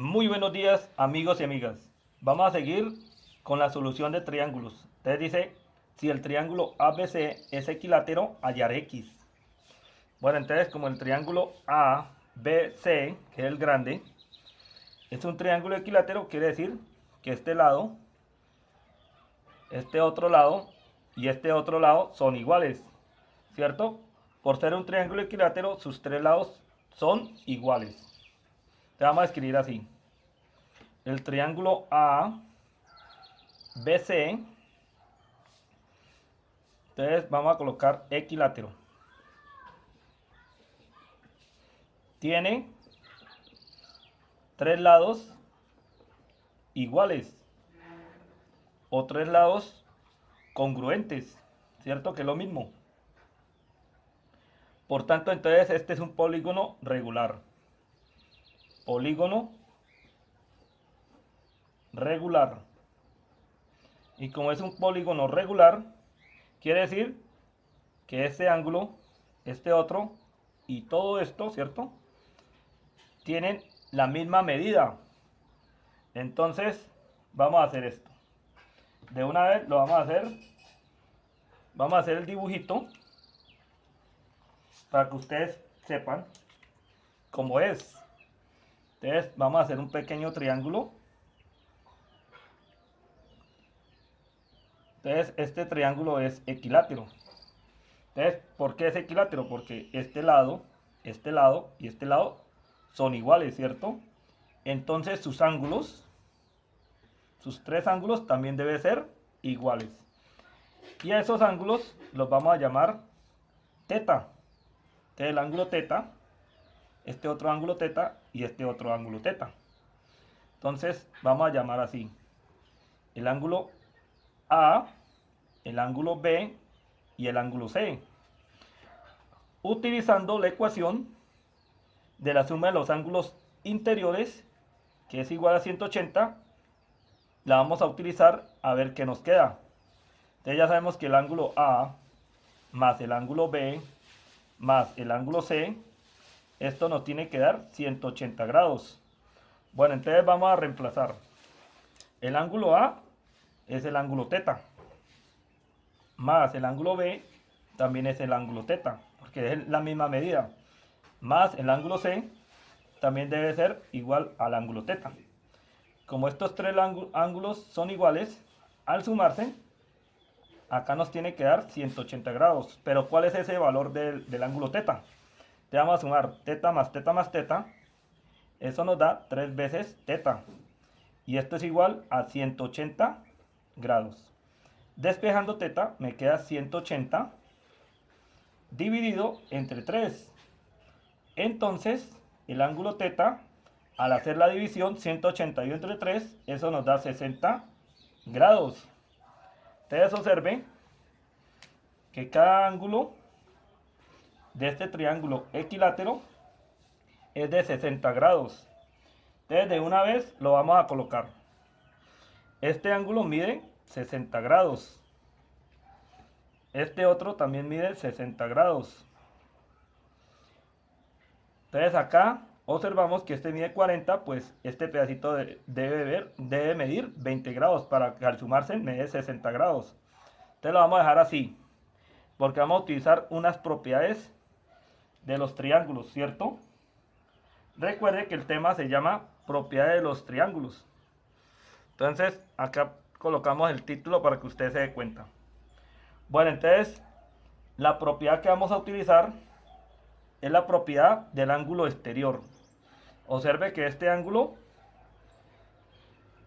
Muy buenos días, amigos y amigas. Vamos a seguir con la solución de triángulos. Entonces dice, si el triángulo ABC es equilátero, hallar X. Bueno, entonces como el triángulo ABC, que es el grande, es un triángulo equilátero, quiere decir que este lado, este otro lado y este otro lado son iguales, ¿cierto? Por ser un triángulo equilátero, sus tres lados son iguales. Te vamos a escribir así. El triángulo ABC. Entonces vamos a colocar equilátero. Tiene tres lados iguales o tres lados congruentes, ¿cierto? Que es lo mismo. Por tanto, entonces este es un polígono regular. Polígono regular. Y como es un polígono regular, quiere decir que este ángulo, este otro y todo esto, ¿cierto? Tienen la misma medida. Entonces, vamos a hacer esto. De una vez lo vamos a hacer. Vamos a hacer el dibujito para que ustedes sepan cómo es. Entonces, vamos a hacer un pequeño triángulo. Entonces, este triángulo es equilátero. Entonces, ¿por qué es equilátero? Porque este lado y este lado son iguales, ¿cierto? Entonces, sus ángulos, sus tres ángulos también deben ser iguales. Y a esos ángulos los vamos a llamar teta. Entonces, el ángulo teta, este otro ángulo teta y este otro ángulo teta. Entonces, vamos a llamar así. El ángulo A, el ángulo B y el ángulo C. Utilizando la ecuación de la suma de los ángulos interiores, que es igual a 180, la vamos a utilizar a ver qué nos queda. Entonces ya sabemos que el ángulo A más el ángulo B más el ángulo C, esto nos tiene que dar 180 grados. Bueno, entonces vamos a reemplazar. El ángulo A es el ángulo teta, más el ángulo B también es el ángulo teta, porque es la misma medida, más el ángulo C también debe ser igual al ángulo teta. Como estos tres ángulos son iguales, al sumarse, acá nos tiene que dar 180 grados. Pero ¿cuál es ese valor del ángulo teta? Te vamos a sumar teta más teta más teta. Eso nos da 3 veces teta. Y esto es igual a 180 grados. Despejando teta, me queda 180 dividido entre 3. Entonces, el ángulo teta, al hacer la división 181 entre 3, eso nos da 60 grados. Ustedes observen que cada ángulo de este triángulo equilátero es de 60 grados. Entonces, de una vez lo vamos a colocar. Este ángulo mide 60 grados. Este otro también mide 60 grados. Entonces acá observamos que este mide 40, pues este pedacito debe medir 20 grados para que al sumarse me dé 60 grados. Entonces lo vamos a dejar así, porque vamos a utilizar unas propiedades de los triángulos, ¿cierto? Recuerde que el tema se llama propiedades de los triángulos. Entonces acá colocamos el título para que usted se dé cuenta. Bueno, entonces la propiedad que vamos a utilizar es la propiedad del ángulo exterior. Observe que este ángulo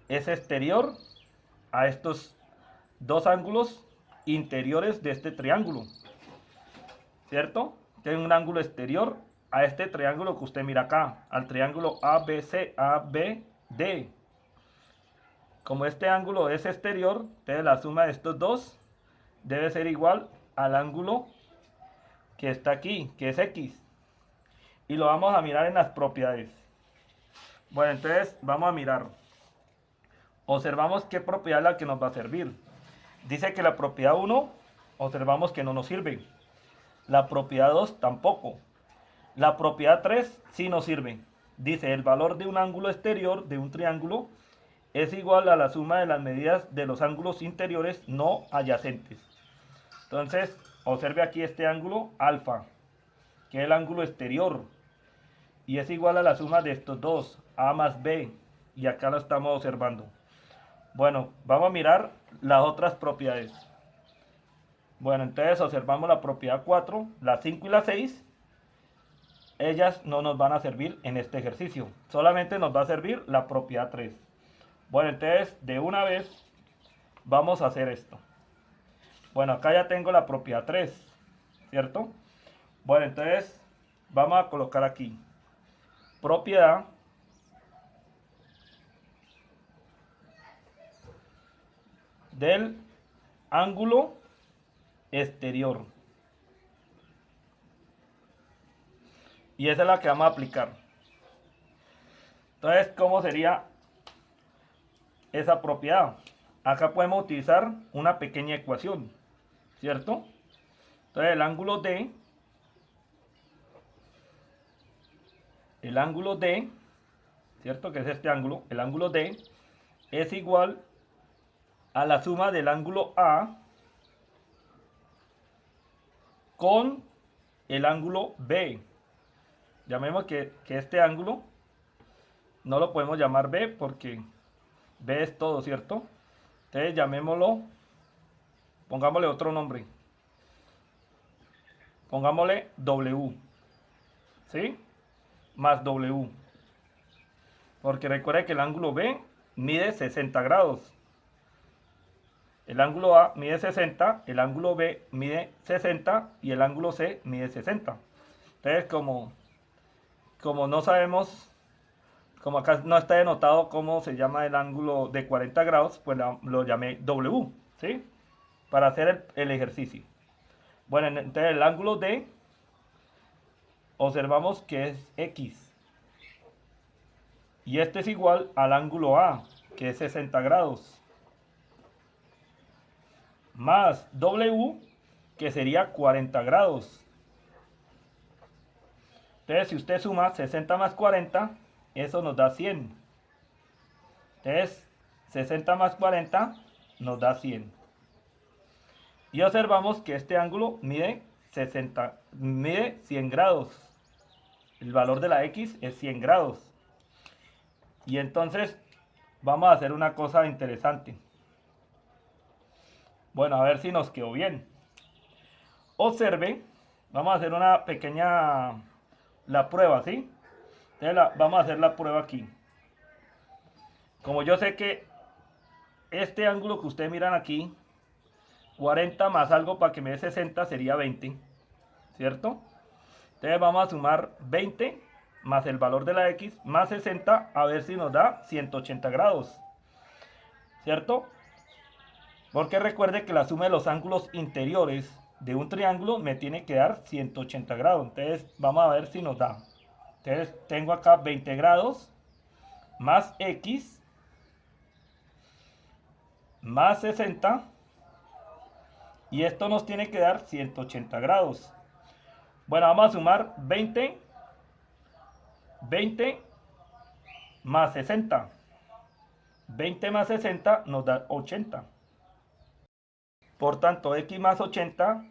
es exterior a estos dos ángulos interiores de este triángulo, ¿cierto? Tiene un ángulo exterior a este triángulo que usted mira acá, al triángulo ABC, ABD. Como este ángulo es exterior, entonces la suma de estos dos debe ser igual al ángulo que está aquí, que es X. Y lo vamos a mirar en las propiedades. Bueno, entonces vamos a mirar. Observamos qué propiedad es la que nos va a servir. Dice que la propiedad 1, observamos que no nos sirve. La propiedad 2 tampoco. La propiedad 3 sí nos sirve. dice el valor de un ángulo exterior de un triángulo es igual a la suma de las medidas de los ángulos interiores no adyacentes. Entonces, observe aquí este ángulo alfa, que es el ángulo exterior, y es igual a la suma de estos dos, A más B, y acá lo estamos observando. Bueno, vamos a mirar las otras propiedades. Bueno, entonces observamos la propiedad 4, la 5 y la 6. Ellas no nos van a servir en este ejercicio, solamente nos va a servir la propiedad 3. Bueno, entonces de una vez vamos a hacer esto. Bueno, acá ya tengo la propiedad 3, ¿cierto? Bueno, entonces vamos a colocar aquí propiedad del ángulo exterior. Y esa es la que vamos a aplicar. Entonces, ¿cómo sería esa propiedad? Acá podemos utilizar una pequeña ecuación, ¿cierto? Entonces, el ángulo D, ¿cierto? Que es este ángulo, el ángulo D es igual a la suma del ángulo A con el ángulo B. Llamemos que este ángulo no lo podemos llamar B porque B es todo, ¿cierto? Entonces llamémoslo, pongámosle otro nombre. Pongámosle W, ¿sí? Más W. Porque recuerde que el ángulo B mide 60 grados. El ángulo A mide 60, el ángulo B mide 60 y el ángulo C mide 60. Entonces, como no sabemos, como acá no está denotado cómo se llama el ángulo de 40 grados, pues lo llamé W, ¿sí? Para hacer el ejercicio. Bueno, entonces el ángulo D, observamos que es X. Y este es igual al ángulo A, que es 60 grados. Más W, que sería 40 grados. Entonces, si usted suma 60 más 40, eso nos da 100. Entonces, 60 más 40 nos da 100. Y observamos que este ángulo mide 100 grados. El valor de la X es 100 grados. Y entonces, vamos a hacer una cosa interesante. Bueno, a ver si nos quedó bien. Observe, vamos a hacer una pequeña, la prueba, ¿sí? Entonces vamos a hacer la prueba aquí. Como yo sé que este ángulo que ustedes miran aquí, 40 más algo para que me dé 60 sería 20, ¿cierto? Entonces vamos a sumar 20 más el valor de la X más 60 a ver si nos da 180 grados, ¿cierto? Porque recuerde que la suma de los ángulos interiores de un triángulo me tiene que dar 180 grados. Entonces vamos a ver si nos da. Entonces tengo acá 20 grados más X más 60. Y esto nos tiene que dar 180 grados. Bueno, vamos a sumar 20 más 60. 20 más 60 nos da 80. Por tanto, X más 80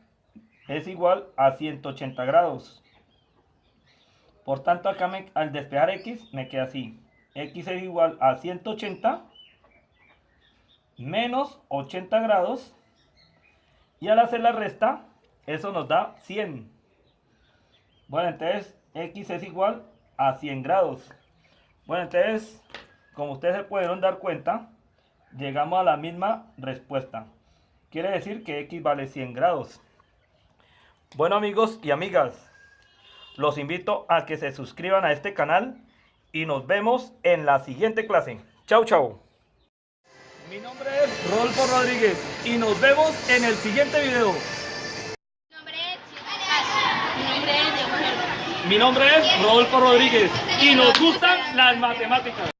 es igual a 180 grados. Por tanto, acá al despejar X me queda así. X es igual a 180 menos 80 grados. Y al hacer la resta, eso nos da 100. Bueno, entonces X es igual a 100 grados. Bueno, entonces, como ustedes se pudieron dar cuenta, llegamos a la misma respuesta. Quiere decir que X vale 100 grados. Bueno, amigos y amigas, los invito a que se suscriban a este canal y nos vemos en la siguiente clase. Chau, chau. Mi nombre es Rodolfo Rodríguez y nos vemos en el siguiente video. Mi nombre es Rodolfo Rodríguez y nos gustan las matemáticas.